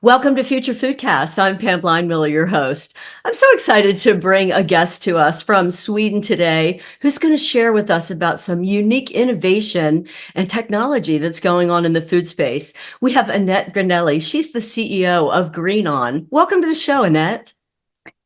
Welcome to Future Foodcast. I'm Pam Blindmiller, your host. I'm so excited to bring a guest to us from Sweden today who's going to share with us about some unique innovation and technology that's going on in the food space. We have Annette Graneli. She's the CEO of Green On. Welcome to the show, Annette.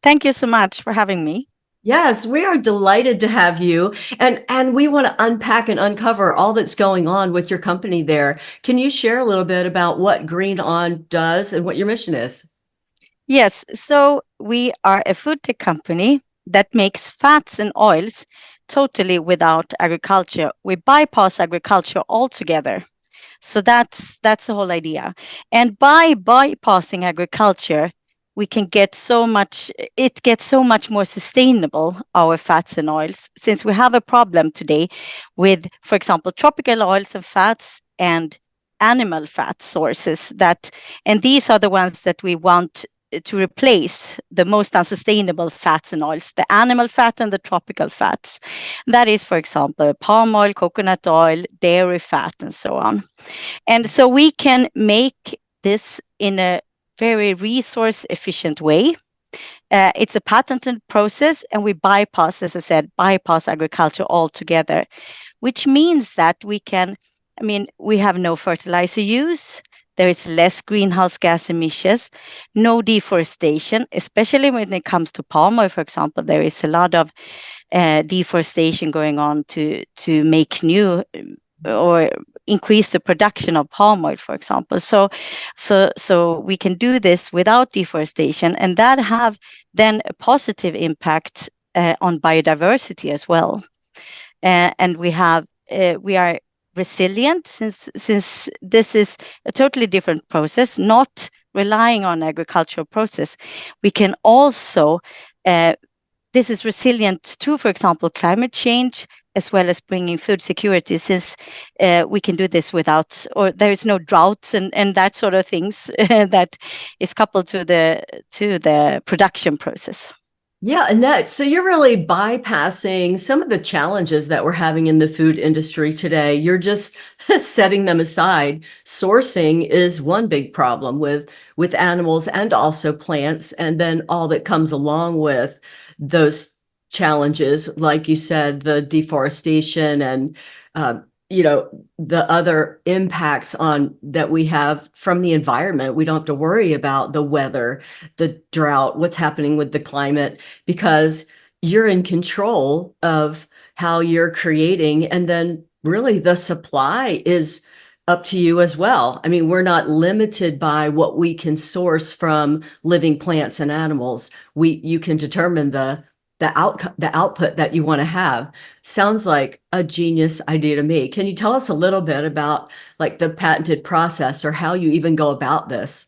Thank you so much for having me. Yes, we are delighted to have you. And we want to unpack and uncover all that's going on with your company there. Can you share a little bit about what Green On does and what your mission is? Yes, so we are a food tech company that makes fats and oils totally without agriculture. We bypass agriculture altogether. So that's the whole idea. And by bypassing agriculture, we can get so much, it gets so much more sustainable, our fats and oils, since we have a problem today with, for example, tropical oils and fats and animal fat sources and these are the ones that we want to replace the most unsustainable fats and oils, the animal fat and the tropical fats. That is, for example, palm oil, coconut oil, dairy fat, and so on. And so we can make this in a very resource efficient way. It's a patented process, and we bypass, as I said, bypass agriculture altogether, which means that we have no fertilizer use. There is less greenhouse gas emissions, no deforestation, especially when it comes to palm oil, for example. There is a lot of deforestation going on to make new or increase the production of palm oil, for example. So we can do this without deforestation, and that have then a positive impact on biodiversity as well. And we are resilient since this is a totally different process, not relying on agricultural process. We can also this is resilient to, for example, climate change, as well as bringing food security, since we can do this without, or there is no droughts and that sort of things that is coupled to the production process. Yeah, Annette, so you're really bypassing some of the challenges that we're having in the food industry today. You're just setting them aside. Sourcing is one big problem with animals and also plants, and then all that comes along with those challenges, like you said, the deforestation and uh, the other impacts on that we have from the environment. We don't have to worry about the weather, the drought, what's happening with the climate, because you're in control of how you're creating. And then really the supply is up to you as well. I mean, we're not limited by what we can source from living plants and animals. You can determine the output that you want to have. Sounds like a genius idea to me. Can you tell us a little bit about like the patented process or how you even go about this?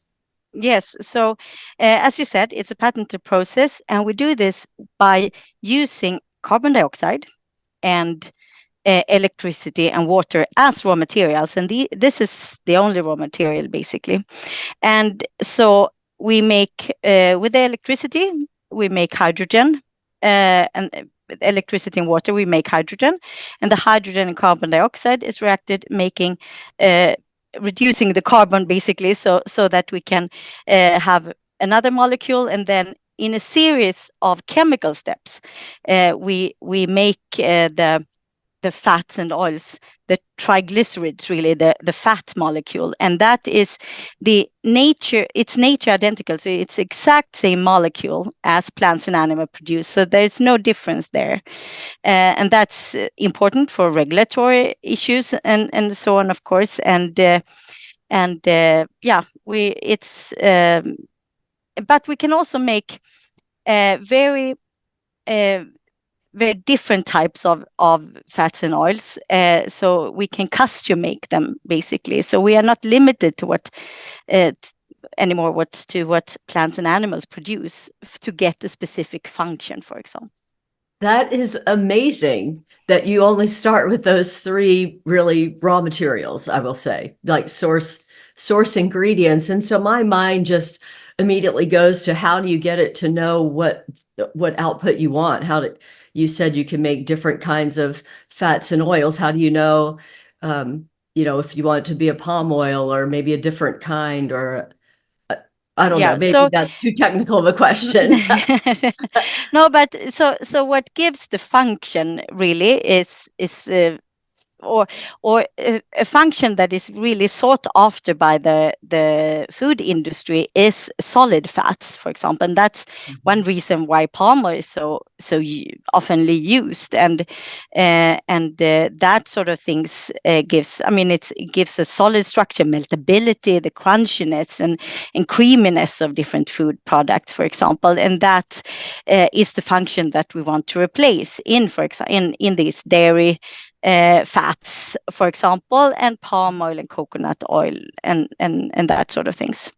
Yes, so as you said, it's a patented process, and we do this by using carbon dioxide and electricity and water as raw materials, and this is the only raw material basically. And so we make with the electricity, we make hydrogen, and with electricity and water, we make hydrogen, and the hydrogen and carbon dioxide is reacted, making reducing the carbon basically, so that we can have another molecule, and then in a series of chemical steps, we make the fats and oils, the triglycerides, really the fat molecule, and that is it's nature identical, so it's exact same molecule as plants and animals produce, so there's no difference there. And that's important for regulatory issues and so on, of course. Yeah, but we can also make very uh, very different types of fats and oils. So we can custom make them basically. So we are not limited to uh, what plants and animals produce to get a specific function, for example. That is amazing that you only start with those three really raw materials, I will say, like source ingredients. And so my mind just immediately goes to how do you get it to know what output you want? You said you can make different kinds of fats and oils. How do you know if you want it to be a palm oil or maybe a different kind or I don't know, Yeah. maybe So that's too technical of a question. no, but so what gives the function really is or a function that is really sought after by the food industry is solid fats, for example. And that's one reason why palm oil is oftenly used. And that sort of things gives, I mean, it gives a solid structure, meltability, the crunchiness and creaminess of different food products, for example. And that is the function that we want to replace in, for example, in these dairy fats, for example, and palm oil and coconut oil and that sort of things.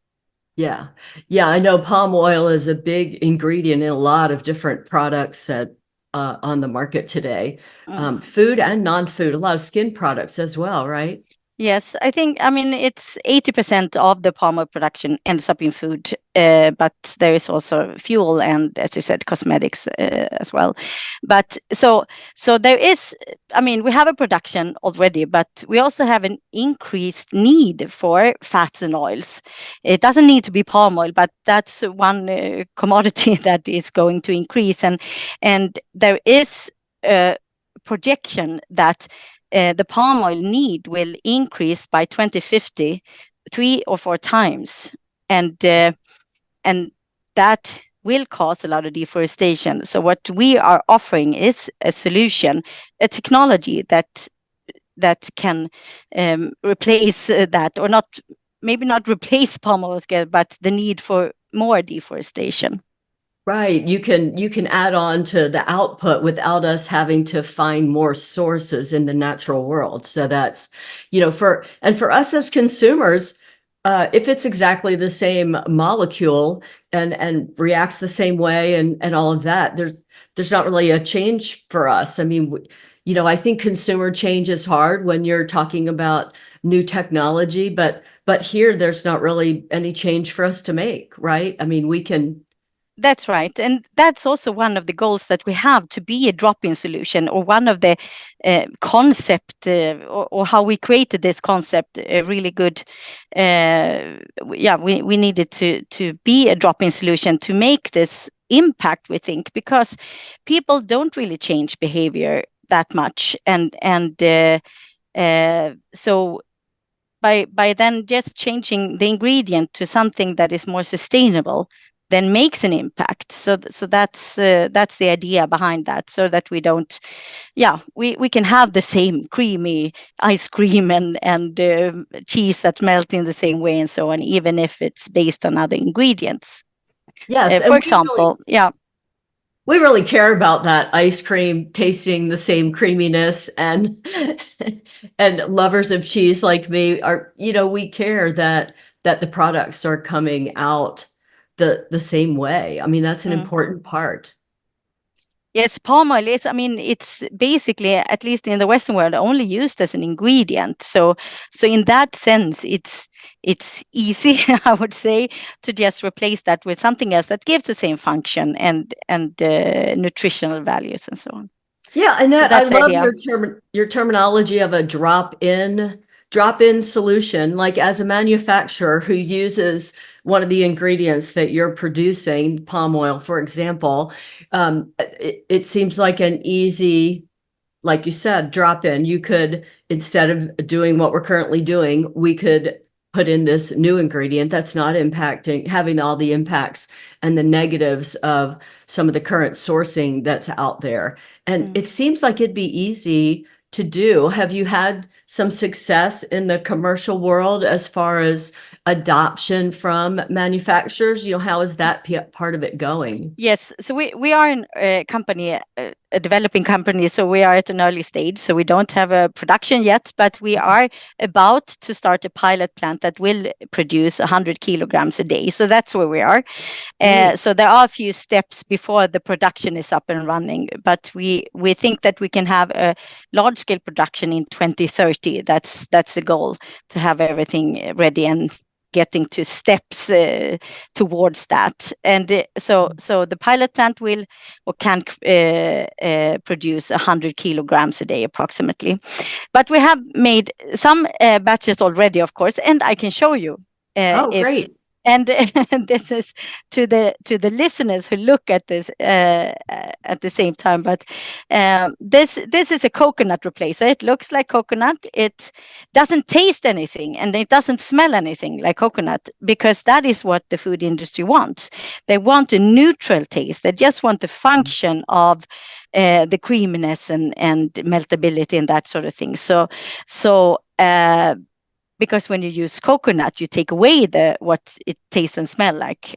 Yeah. Yeah, I know palm oil is a big ingredient in a lot of different products that on the market today. Mm. Food and non-food, a lot of skin products as well, right? Yes, I mean, it's 80% of the palm oil production ends up in food, but there is also fuel and, as you said, cosmetics as well. But so there is, I mean, we have a production already, but we also have an increased need for fats and oils. It doesn't need to be palm oil, but that's one commodity that is going to increase, and there is a projection that the palm oil need will increase by 2050 3 or 4 times, and that will cause a lot of deforestation. So what we are offering is a solution, a technology that can replace that, or not, maybe not replace palm oil, but the need for more deforestation. Right. You can add on to the output without us having to find more sources in the natural world. So that's, for us as consumers, if it's exactly the same molecule and reacts the same way and all of that, there's not really a change for us. I mean, I think consumer change is hard when you're talking about new technology, but here there's not really any change for us to make, right? I mean, we can. That's right. And that's also one of the goals that we have, to be a drop-in solution, or one of the concept, or how we created this concept, a really good, we needed to be a drop-in solution to make this impact, we think, because people don't really change behavior that much. So by then just changing the ingredient to something that is more sustainable, then makes an impact. So that's the idea behind that, so that we don't, we can have the same creamy ice cream and cheese that melt in the same way and so on, even if it's based on other ingredients. Yes, For and we really example, yeah. we really care about that ice cream tasting the same creaminess, and and lovers of cheese like me are, we care that the products are coming out the same way. I mean, that's an Mm. important part. Yes, palm oil, it's basically, at least in the Western world, only used as an ingredient. So in that sense, it's easy, I would say, to just replace that with something else that gives the same function and nutritional values and so on. Yeah, So Annette, I that's the love idea. your terminology of a drop in solution. Like, as a manufacturer who uses one of the ingredients that you're producing, palm oil, for example, it seems like an easy, like you said, drop in. You could, instead of doing what we're currently doing, we could put in this new ingredient that's not having all the impacts and the negatives of some of the current sourcing that's out there. And Mm. it seems like it'd be easy to do. Have you had some success in the commercial world as far as adoption from manufacturers? How is that part of it going? Yes, so we are in a company, a developing company, so we are at an early stage. So we don't have a production yet, but we are about to start a pilot plant that will produce 100 kilograms a day. So that's where we are. Great. So there are a few steps before the production is up and running, but we think that we can have a large scale production in 2030. That's the goal, to have everything ready and getting to steps towards that. And so the pilot plant will, or can, produce 100 kilograms a day approximately. But we have made some batches already, of course, and I can show you Oh, if great. and this is to the listeners who look at this at the same time. But this is a coconut replacer. It looks like coconut. It doesn't taste anything, and it doesn't smell anything like coconut, because that is what the food industry wants. They want a neutral taste. They just want the function of the creaminess and meltability and that sort of thing. So because when you use coconut, you take away the what it tastes and smell like,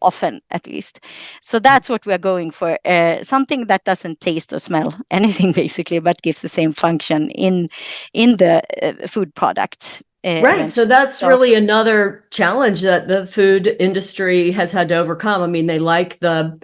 often at least. So that's what we're going for, something that doesn't taste or smell anything basically, but gives the same function in the food product. Right. So Eventually. that's really another challenge that the food industry has had to overcome. I mean, they like the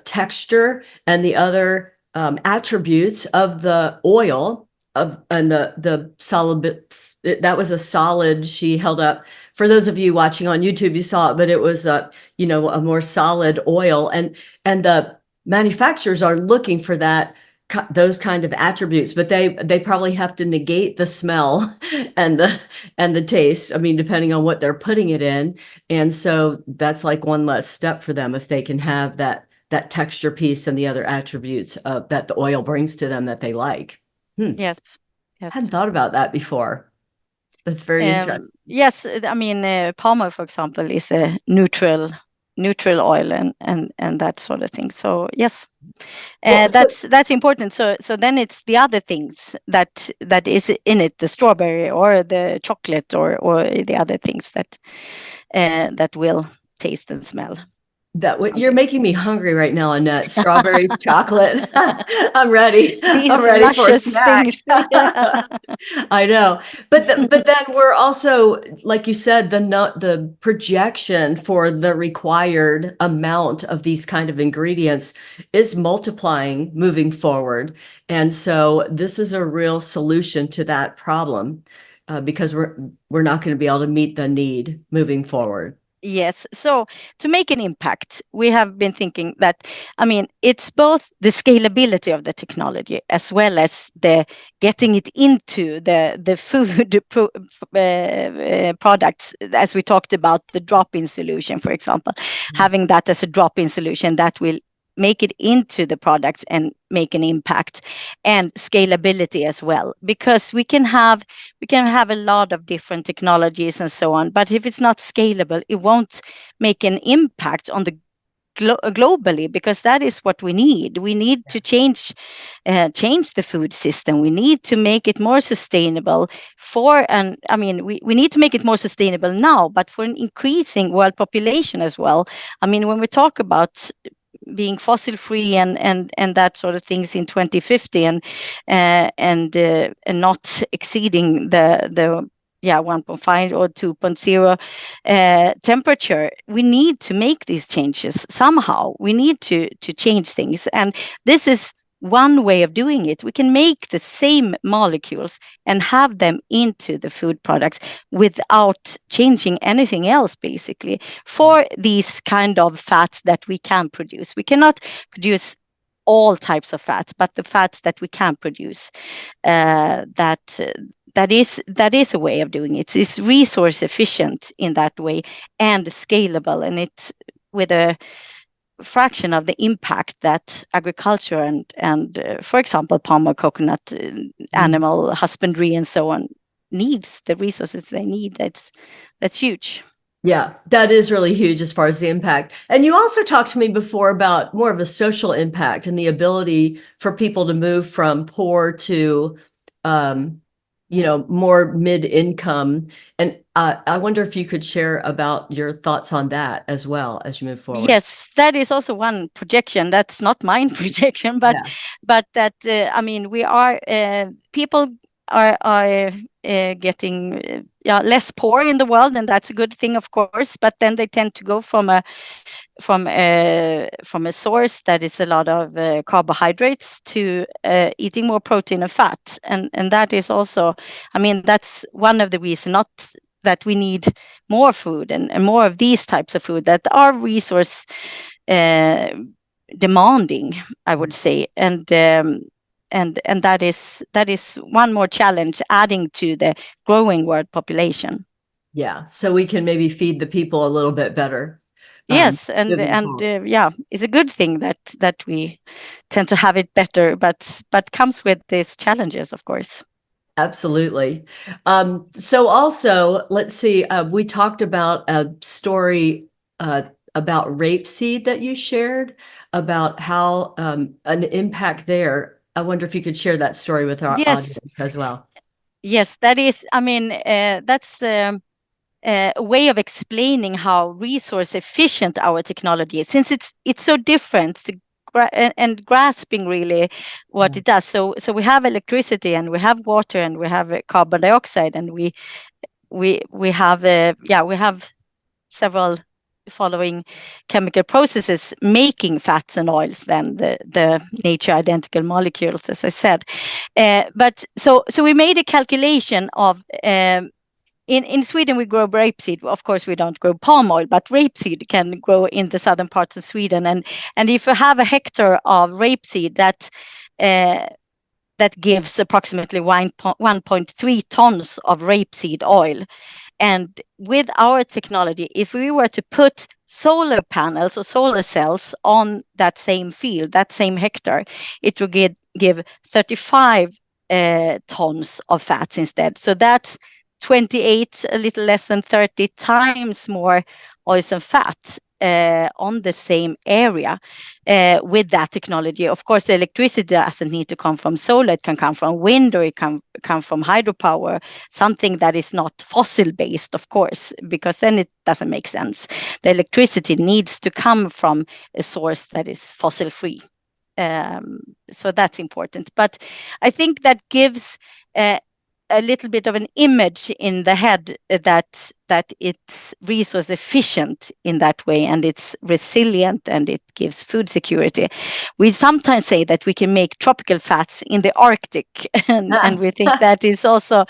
texture and the other attributes of the oil of and the solid bits. That was a solid she held up. For those of you watching on YouTube, you saw it, but it was a more solid oil, and the manufacturers are looking for those kind of attributes, but they probably have to negate the smell and the taste. I mean, depending on what they're putting it in. And so that's like one less step for them if they can have that texture piece and the other attributes that the oil brings to them that they like. Yes. I hadn't thought about that before. That's very interesting. Yes, I mean, palm oil, for example, is a neutral oil and that sort of thing. So yes, Well, that's important. So then it's the other things that is in it, the strawberry or the chocolate or the other things that will taste and smell. You're making me hungry right now, Annette. Strawberries, chocolate. I'm ready. These I'm ready for a luscious snack. things. Yeah. I know, but then we're also, like you said, the projection for the required amount of these kind of ingredients is multiplying moving forward, and so this is a real solution to that problem, because we're not going to be able to meet the need moving forward. Yes. So to make an impact, we have been thinking that, I mean, it's both the scalability of the technology as well as the getting it into the food products, as we talked about the drop-in solution, for example, having that as a drop-in solution that will make it into the products and make an impact, and scalability as well, because we can have a lot of different technologies and so on, but if it's not scalable, it won't make an impact on the globally, because that is what we need. We need to change the food system. We need to make it more sustainable we need to make it more sustainable now, but for an increasing world population as well. I mean, when we talk about being fossil free and that sort of things in 2050, and not exceeding the 1.5 or 2.0 temperature, we need to make these changes somehow. We need to change things, and this is one way of doing it. We can make the same molecules and have them into the food products without changing anything else, basically, for these kind of fats that we can produce. We cannot produce all types of fats, but the fats that we can produce, that is a way of doing it. It's resource efficient in that way and scalable, and it's with a fraction of the impact that agriculture and for example, palm oil, coconut, animal husbandry and so on needs, the resources they need. That's huge. Yeah, that is really huge as far as the impact. And you also talked to me before about more of a social impact and the ability for people to move from poor to, more mid-income. And I wonder if you could share about your thoughts on that as well as you move forward. Yes, that is also one projection. That's not mine projection, but that we are people are getting less poor in the world, and that's a good thing, of course. But then they tend to go from a source that is a lot of carbohydrates to eating more protein and fat, and that is also, that's one of the reasons, not that we need more food and more of these types of food that are resource demanding, I would say, and that is one more challenge adding to the growing world population. Yeah. So we can maybe feed the people a little bit better. Yes, and Moving forward. yeah, it's a good thing that we tend to have it better, but comes with these challenges, of course. Absolutely. So also, let's see, we talked about a story about rapeseed that you shared about how an impact there. I wonder if you could share that story with our Yes, audience as well. yes, that is. I mean, that's a way of explaining how resource efficient our technology is, since it's so different to and grasping really what Yeah. it does. So we have electricity and we have water and we have carbon dioxide and we have we have several following chemical processes making fats and oils, then the nature identical molecules, as I said. But so we made a calculation of in Sweden, we grow rapeseed. Of course, we don't grow palm oil, but rapeseed can grow in the southern parts of Sweden. And if you have a hectare of rapeseed, that gives approximately 1.3 tons of rapeseed oil. And with our technology, if we were to put solar panels or solar cells on that same field, that same hectare, it would give 35 tons of fats instead. So that's 28, a little less than 30 times more oils and fat on the same area with that technology. Of course, the electricity doesn't need to come from solar. It can come from wind, or it can come from hydropower, something that is not fossil based, of course, because then it doesn't make sense. The electricity needs to come from a source that is fossil free. So that's important. But I think that gives a little bit of an image in the head that it's resource efficient in that way, and it's resilient, and it gives food security. We sometimes say that we can make tropical fats in the Arctic, and we think that is also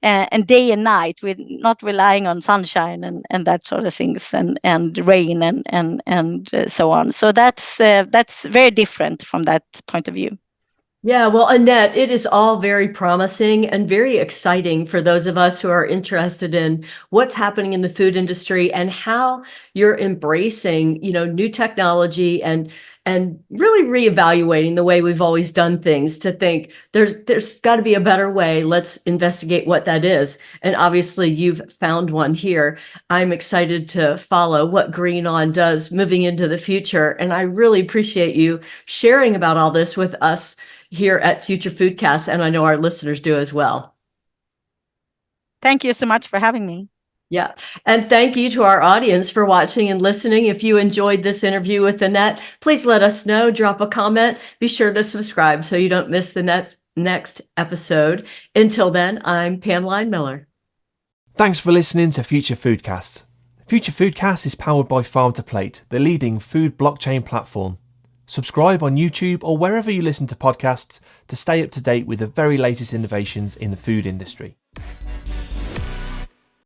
and day and night, we're not relying on sunshine and that sort of things, and rain and so on. So that's very different from that point of view. Yeah, well, Annette, it is all very promising and very exciting for those of us who are interested in what's happening in the food industry and how you're embracing, new technology and really reevaluating the way we've always done things to think there's got to be a better way. Let's investigate what that is. And obviously you've found one here. I'm excited to follow what Green On does moving into the future. And I really appreciate you sharing about all this with us here at Future Foodcast, and I know our listeners do as well. Thank you so much for having me. Yeah. And thank you to our audience for watching and listening. If you enjoyed this interview with Annette, please let us know, drop a comment, be sure to subscribe so you don't miss the next episode. Until then, I'm Pamela Miller. Thanks for listening to Future Foodcast. Future Foodcast is powered by Farm to Plate, the leading food blockchain platform. Subscribe on YouTube or wherever you listen to podcasts to stay up to date with the very latest innovations in the food industry.